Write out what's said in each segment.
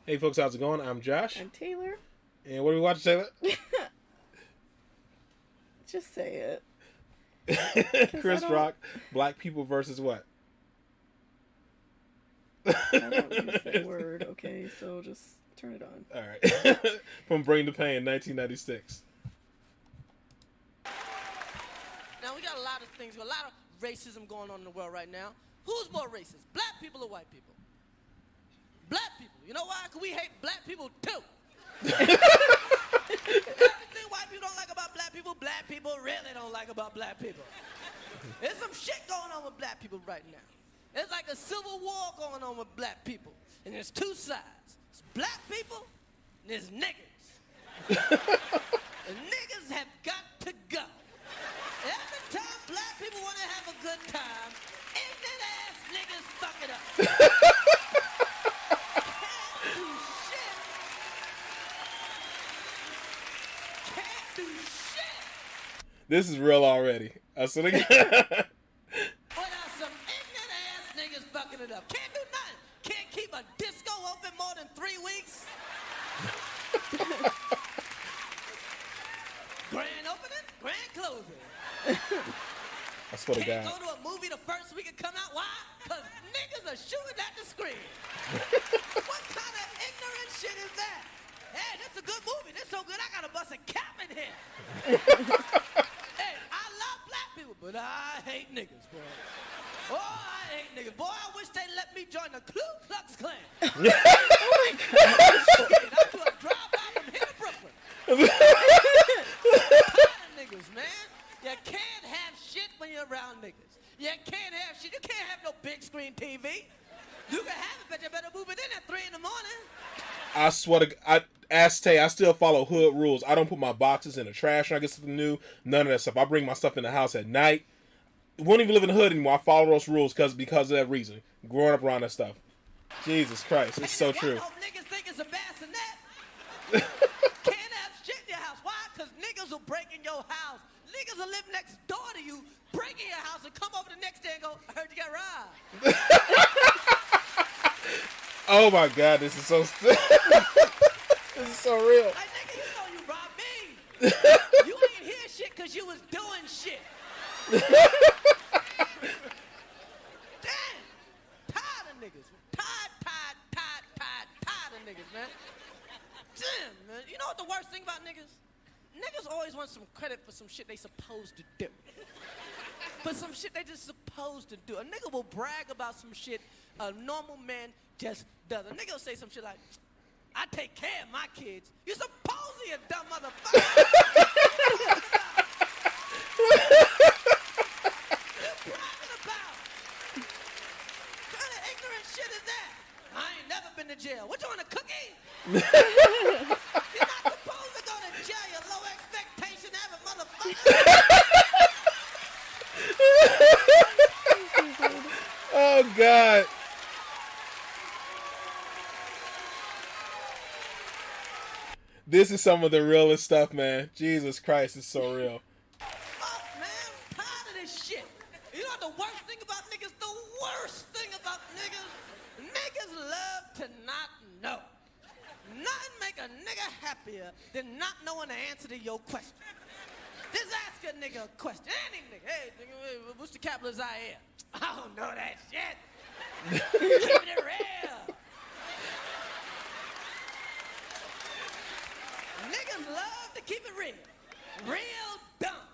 Hey folks, how's it going? I'm Josh. I'm Taylor. And what are we watching, Taylor? Just say it. Chris Rock, Black People versus what? I don't use that word, okay? So just turn it on. Alright. From Bring the Pain, 1996. Now, we got a lot of things, a lot of racism going on in the world right now. Who's more racist, black people or white people? Black people. You know why? Because we hate black people too. Everything white people don't like about black people really don't like about black people. There's some shit going on with black people right now. It's like a civil war going on with black people. And there's two sides. It's black people and there's niggas. The niggas have got to go. Every time black people want to have a good time, ignorant ass niggas fuck it up. This is real already. I said again. Without some ignorant ass niggas fucking it up. Can't do nothing. Can't keep a disco open more than 3 weeks. Grand opening, grand closing. I swear to Can't God. go to a movie the first week it come out. Why? Because niggas are shooting at the screen. What kind of ignorant shit is that? Hey, this is a good movie. This so good I gotta bust a cap in here. Hey, I love black people, but I hate niggas, boy. Oh, I hate niggas. Boy, I wish they let me join the Ku Klux Klan. Oh my God. I do a drive-by from here to Brooklyn. Niggas, man. You can't have shit when you're around niggas. You can't have shit. You can't have no big screen TV. You can have it, but you better move it in at 3 in the morning. I swear to God. Ask Tay, I still follow hood rules. I don't put my boxes in the trash when I get something new. None of that stuff. I bring my stuff in the house at night. Won't even live in the hood anymore. I follow those rules because of that reason. Growing up around that stuff. Jesus Christ, it's so true. Niggas think it's a bassinet. Can't have shit in your house. Why? Because niggas will break in your house. Niggas will live next door to you, break in your house, and come over the next day and go, I heard you got robbed. Oh my God, this is so this is so real. Like, nigga, you know you robbed me. You ain't hear shit because you was doing shit. Damn. Tired of niggas. Tired of niggas, man. Damn, man. You know what the worst thing about niggas? Niggas always want some credit for some shit they supposed to do. But some shit they just supposed to do. A nigga will brag about some shit a normal man just does. A nigga will say some shit like, I take care of my kids. You supposed to, you dumb motherfucker. Bragging about? What kind of ignorant shit is that? I ain't never been to jail. What, you want a cookie? You're not supposed to go to jail, you low expectation having motherfucker. Oh God. This is some of the realest stuff, man. Jesus Christ, it's so real. Fuck, man, I'm tired of this shit. You know what the worst thing about niggas? The worst thing about niggas? Niggas love to not know. Nothing make a nigga happier than not knowing the answer to your question. Just ask a nigga a question. Any nigga. Hey, nigga, what's the capital of Zaire? I don't know that shit. Keeping it real. Niggas love to keep it real. Real dumb.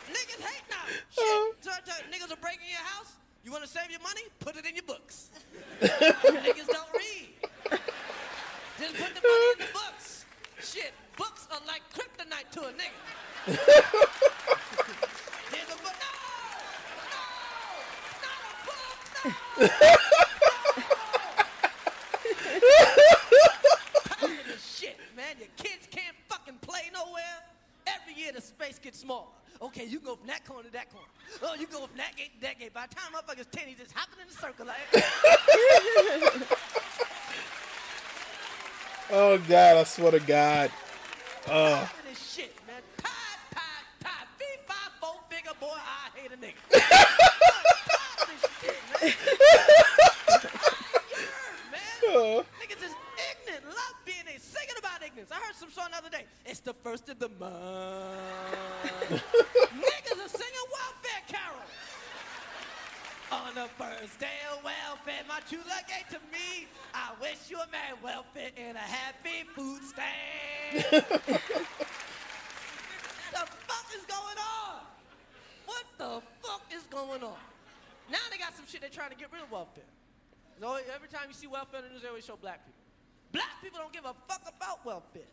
Niggas hate now. Shit. So, niggas will break in your house. You want to save your money? Put it in your books. Niggas don't read. Just put the money in the books. Shit, books are like kryptonite to a nigga. Here's a book. No! Not a book! No! Tired of this shit, man. Your kids can't fucking play nowhere. Every year the space gets smaller. Okay, you can go from that corner to that corner. Oh, you go from that gate to that gate. By the time motherfuckers 10, he's just hopping in a circle like Oh God, I swear to God. Tired of this shit, man. Tired. V5, 4-figure, boy, I hate a nigga. I'm tired of this shit, man. the first of the month. Niggas are singing welfare carols. On the first day of welfare, my true love gave to me. I wish you a merry welfare and a happy food stand. The fuck is going on? What the fuck is going on? Now they got some shit they're trying to get rid of welfare. So every time you see welfare in the news, they always show black people. Black people don't give a fuck about welfare.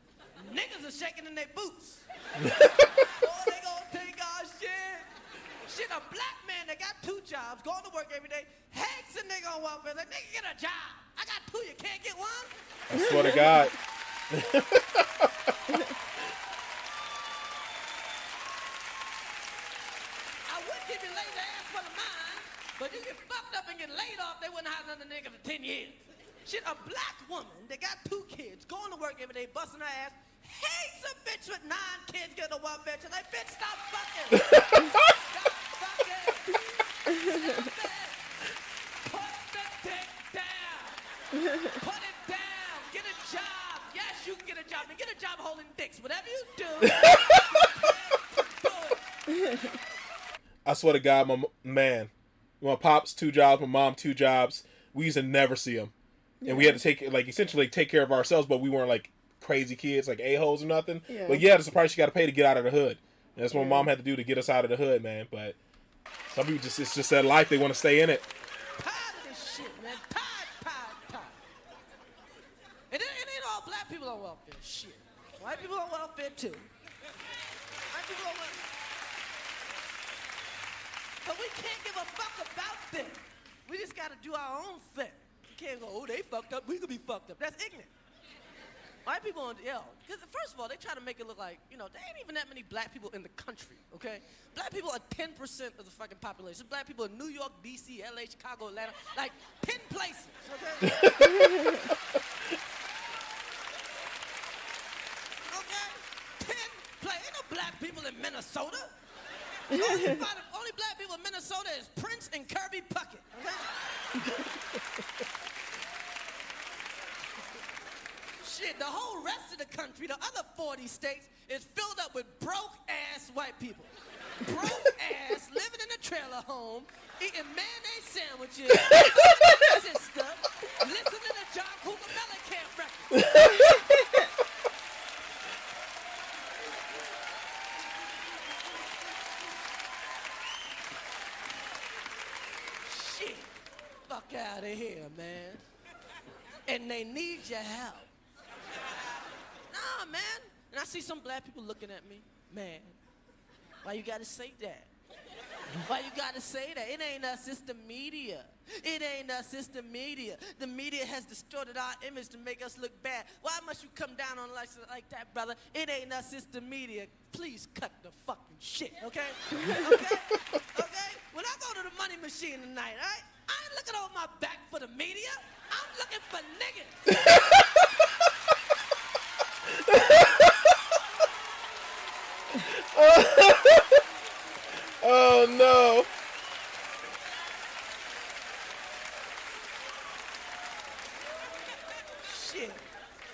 Niggas are shaking in their boots. Oh, they gonna take our shit. Shit, a black man that got 2 jobs, going to work every day, hates a nigga on welfare. Like, nigga, get a job. I got 2, you can't get 1? I swear to God. I would give you lazy ass for the mind, but you get fucked up and get laid off, they wouldn't have another nigga for 10 years. Shit, a black woman that got 2 kids, going to work every day, busting her ass, hates a bitch with 9 kids getting a welfare. She's like, bitch, stop fucking. Stop fucking. Stop it. Put the dick down. Put it down. Get a job. Yes, you can get a job. And get a job holding dicks. Whatever you do, do it. I swear to God, my pops 2 jobs, my mom 2 jobs. We used to never see them, and we had to essentially take care of ourselves. But we weren't like crazy kids, like a-holes or nothing. Yeah. But yeah, that's the price you got to pay to get out of the hood. And that's what my mom had to do to get us out of the hood, man. But some people it's just that life. They want to stay in it. Tired of this shit, man. Tired. And it ain't all black people on welfare. Shit. White people on welfare, too. White people on welfare. But we can't give a fuck about them. We just got to do our own thing. We can't go, oh, they fucked up. We could be fucked up. That's ignorant. White people on, because first of all, they try to make it look like, there ain't even that many black people in the country, okay? Black people are 10% of the fucking population. Black people in New York, D.C., L.A., Chicago, Atlanta, like 10 places, okay? Okay? 10 places. Ain't no black people in Minnesota. The only black people in Minnesota is Prince and Kirby Puckett, okay? Shit, the whole rest of the country, the other 40 states, is filled up with broke-ass white people. Broke-ass, living in a trailer home, eating mayonnaise sandwiches, sister, listening to John Cougar Mellencamp records. Shit, fuck out of here, man. And they need your help. Nah, man. And I see some black people looking at me. Man, why you gotta say that? Why you gotta say that? It ain't us, it's the media. It ain't us, it's the media. The media has distorted our image to make us look bad. Why must you come down on us like that, brother? It ain't us, it's the media. Please cut the fucking shit, okay? Okay? Okay? When I go to the money machine tonight, all right? I ain't looking on my back for the media. I'm looking for niggas. Oh no. Shit.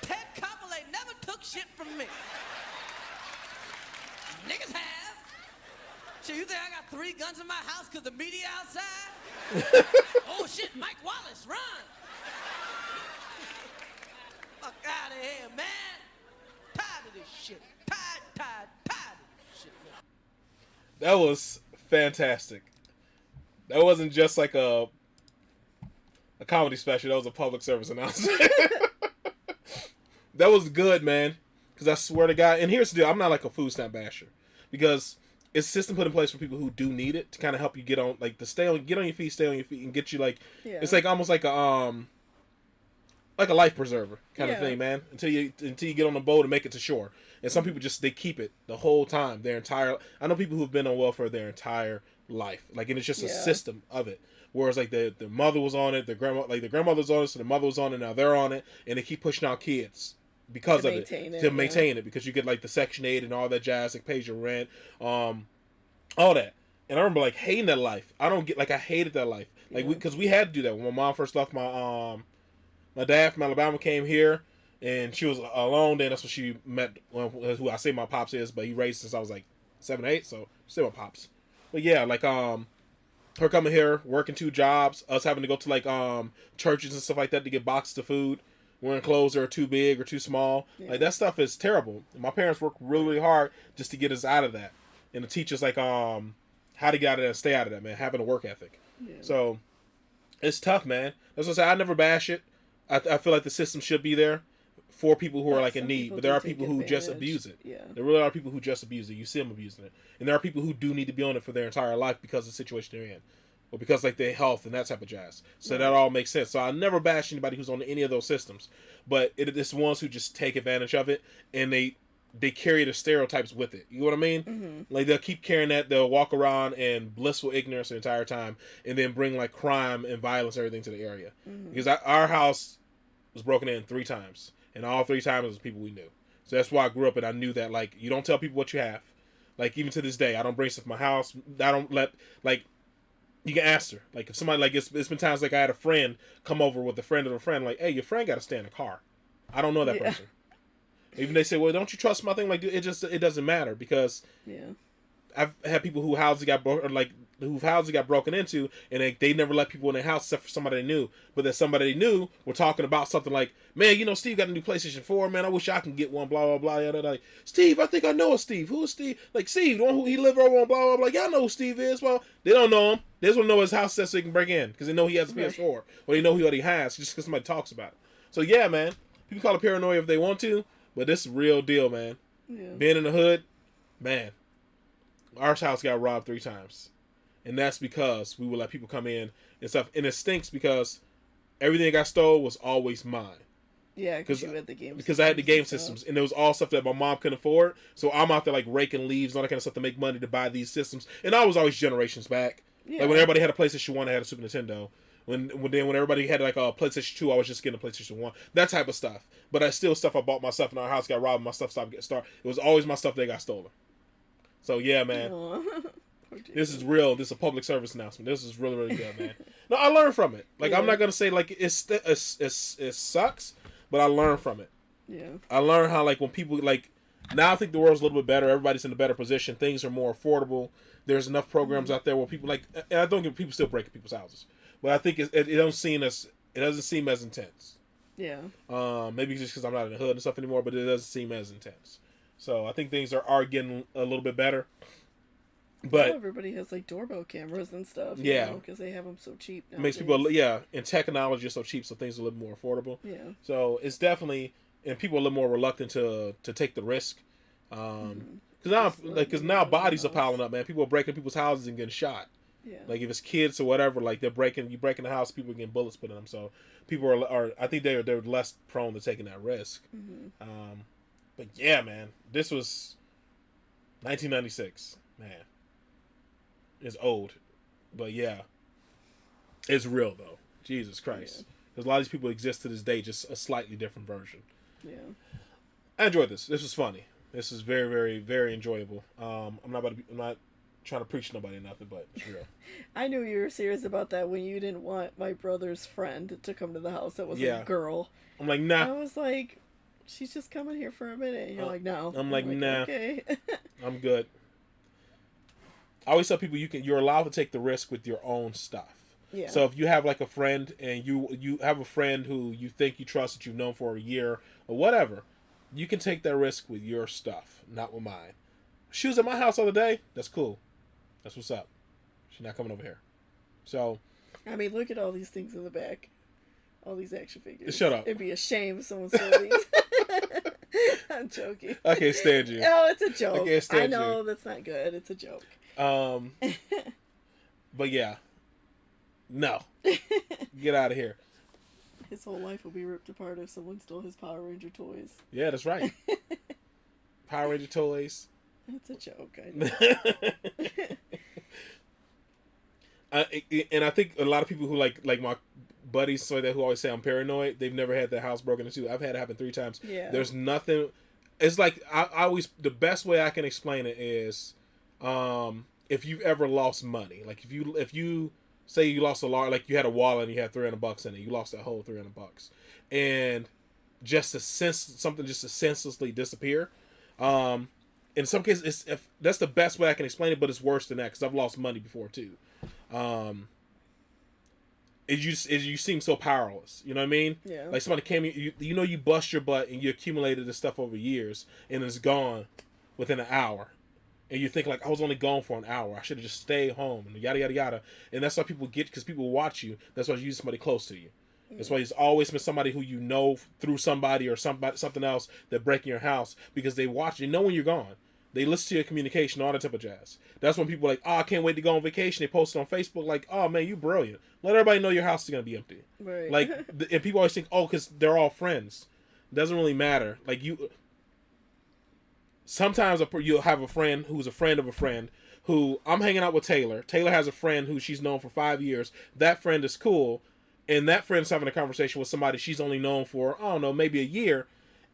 Ted Koppel ain't never took shit from me. Niggas have. Shit, you think I got 3 guns in my house because the media outside? Oh shit, Mike Wallace, run. Fuck out of here, man. Tired of this shit. Tired of this shit, man. That was fantastic. That wasn't just like a comedy special. That was a public service announcement. That was good, man. Because I swear to God, and here's the deal: I'm not like a food stamp basher, because it's a system put in place for people who do need it to kind of help you get on, like, to get on your feet, and get you like, it's like almost like a life preserver kind of thing, man. Until you get on the boat and make it to shore. And some people they keep it the whole time, their entire. I know people who've been on welfare their entire life, like, and it's just a system of it. Whereas like the mother was on it, the grandmother's on it, so the mother was on it, now they're on it, and they keep pushing out kids because of it to maintain it, because you get like the Section 8 and all that jazz, like pays your rent, all that. And I remember like hating that life. I hated that life, like because we had to do that when my mom first left. My dad from Alabama came here. and she was alone. Then that's when she met who I say my pops is, but he raised since I was like 7, 8, so still my pops. But yeah, like her coming here, working 2 jobs, us having to go to like churches and stuff like that to get boxes of food, wearing clothes that are too big or too small. Yeah. Like that stuff is terrible. My parents worked really, really hard just to get us out of that and to teach us like how to get out of that and stay out of that, man. Having a work ethic. Yeah. So it's tough, man. That's what I say. I never bash it. I feel like the system should be there for people who are like in Some need, people but there do are take people who just advantage. abuse it. Yeah. There really are people who just abuse it. You see them abusing it, and there are people who do need to be on it for their entire life because of the situation they're in, or because like their health and that type of jazz. So Right. that all makes sense. So I never bash anybody who's on any of those systems, but it's ones who just take advantage of it and they carry the stereotypes with it. You know what I mean? Mm-hmm. Like they'll keep carrying that. They'll walk around in blissful ignorance the entire time, and then bring like crime and violence and everything to the area. Mm-hmm. Because our house was broken in 3 times, and all 3 times it was people we knew. So that's why I grew up and I knew that like you don't tell people what you have. Like even to this day, I don't bring stuff to my house. I don't let like you can ask her. Like if somebody like it's been times like I had a friend come over with a friend of a friend. Like, hey, your friend got to stay in the car. I don't know that Yeah. person. Even they say, well, don't you trust my thing? Like it doesn't matter because Yeah. I've had people whose houses got broken into, and they never let people in their house except for somebody they knew. But that somebody they knew were talking about something like, man, Steve got a new PlayStation 4, man. I wish I can get one. Blah blah blah. Yada, like Steve, I think I know a Steve. Who is Steve? Like Steve, the one who he lived over on. Blah blah blah. Y'all know who Steve is. Well, they don't know him. They just want to know his house set so they can break in because they know he has a PS4 or they know he already has just because somebody talks about it. So yeah, man, people call it paranoia if they want to, but this is real deal, man. Yeah. Being in the hood, man. Our house got robbed 3 times. And that's because we would let people come in and stuff. And it stinks because everything that got stole was always mine. Yeah, because you had the game. Because I had the game and stuff. systems. And it was all stuff that my mom couldn't afford. So I'm out there like raking leaves and all that kind of stuff to make money to buy these systems. And I was always generations back. Yeah. Like when everybody had a PlayStation 1, I had a Super Nintendo. When everybody had like a PlayStation 2, I was just getting a PlayStation 1. That type of stuff. But I still stuff I bought myself in our house got robbed. My stuff stopped getting started. It was always my stuff that got stolen. So yeah, man. Aw. This is real. This is a public service announcement. This is really, really good, man. No, I learned from it. Like Yeah. I'm not gonna say like it sucks, but I learned from it. Yeah. I learned how like when people like now I think the world's a little bit better. Everybody's in a better position. Things are more affordable. There's enough programs out there where people like. And I don't get people still breaking people's houses, but I think it doesn't seem as intense. Yeah. Maybe just because I'm not in the hood and stuff anymore, but it doesn't seem as intense. So I think things are getting a little bit better. But Now everybody has like doorbell cameras and stuff. Yeah. Because they have them so cheap. it makes nowadays. people, and technology is so cheap, so things are a little more affordable. Yeah. So it's definitely, and people are a little more reluctant to take the risk. Because now bodies are piling up, man. People are breaking people's houses and getting shot. Yeah. Like if it's kids or whatever, like you breaking the house, people are getting bullets put in them. So people are I think they're less prone to taking that risk. Mm-hmm. But yeah, man, this was 1996. Man, it's old, but yeah, it's real though. Jesus Christ, because a lot of these people exist to this day, just a slightly different version. Yeah. I enjoyed this. This was funny. This is very, very, very enjoyable. I'm not trying to preach to nobody or nothing, but it's real. I knew you were serious about that when you didn't want my brother's friend to come to the house. That was Yeah. a girl. I'm like, I nah, was like, she's just coming here for a minute. And you're like, no. I'm like, nah. Okay. I'm good. I always tell people you're allowed to take the risk with your own stuff. Yeah. So if you have like a friend and you have a friend who you think you trust that you've known for a year or whatever, you can take that risk with your stuff, not with mine. She was at my house the other day. That's cool. That's what's up. She's not coming over here. So I mean, look at all these things in the back. All these action figures. Shut up. It'd be a shame if someone stole these. I'm joking. I can't stand you. Oh, it's a joke. can't stand I know you. that's not good. It's a joke. But yeah. No. Get out of here. His whole life will be ripped apart if someone stole his Power Ranger toys. Yeah, that's right. Power Ranger toys. It's a joke. I know. And I think a lot of people who like my buddies so that who always say I'm paranoid, they've never had their house broken into. I've had it happen 3 times. Yeah. There's nothing. It's like I always, the best way I can explain it is, if you've ever lost money, like if you say you lost a lot, like you had a wallet and you had $300 in it, you lost that whole $300, and just to something just to senselessly disappear. In some cases, if that's the best way I can explain it, but it's worse than that because I've lost money before too. You seem so powerless. You know what I mean? Yeah. Like somebody came, you bust your butt and you accumulated this stuff over years, and it's gone within an hour, and you think like I was only gone for an hour. I should have just stayed home and yada yada yada. And that's why people get because people watch you. That's why you use somebody close to you. That's why it's always been somebody who you know through somebody or something else that break in your house because they watch. They know when you're gone. They listen to your communication, all that type of jazz. That's when people are like, oh, I can't wait to go on vacation. They post it on Facebook like, oh, man, you brilliant. Let everybody know your house is going to be empty. Right. Like, and people always think, oh, because they're all friends. It doesn't really matter. Like, sometimes you'll have a friend who's a friend of a friend who, I'm hanging out with Taylor. Taylor has a friend who she's known for 5 years. That friend is cool. And that friend's having a conversation with somebody she's only known for, I don't know, maybe a year.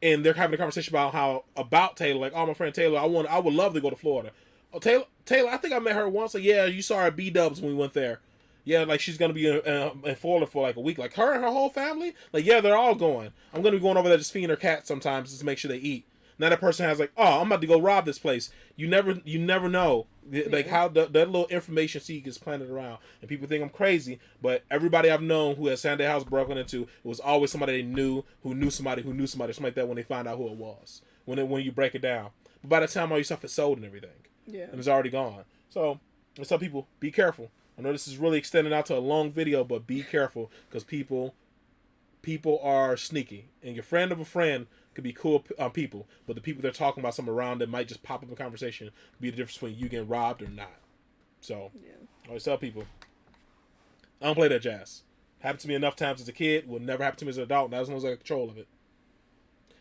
And they're having a conversation about Taylor, like, oh, my friend Taylor, I would love to go to Florida. Oh, Taylor, I think I met her once. Like, yeah, you saw her at B-Dubs when we went there. Yeah, like she's gonna be in Florida for like a week. Like her and her whole family. Like, yeah, they're all going. I'm gonna be going over there just feeding her cat sometimes just to make sure they eat. Now that person has like, oh, I'm about to go rob this place. You never know, like how that little information seed gets planted around, and people think I'm crazy. But everybody I've known who has had their house broken into, it was always somebody they knew who knew somebody who knew somebody, something like that. When they find out who it was, when you break it down, but by the time all your stuff is sold and everything, and it's already gone. So I tell people, be careful. I know this is really extending out to a long video, but be careful because people are sneaky, and your friend of a friend could be cool people, but the people they're talking about, something around that might just pop up in conversation, be the difference between you getting robbed or not. So, I always tell people, I don't play that jazz. Happened to me enough times as a kid, will never happen to me as an adult, and as long as I have control of it.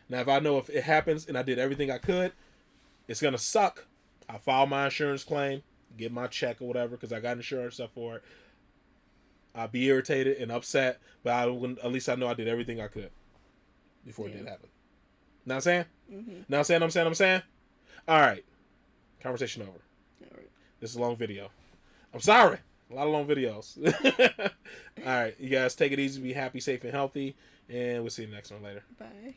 Now, if I know if it happens and I did everything I could, it's going to suck. I file my insurance claim, get my check or whatever, because I got insurance stuff for it. I'll be irritated and upset, but at least I know I did everything I could before it did happen. Know what I'm saying? Mm-hmm. Know what I'm saying? All right. Conversation over. All right. This is a long video. I'm sorry. A lot of long videos. All right. You guys take it easy. Be happy, safe, and healthy. And we'll see you next one later. Bye.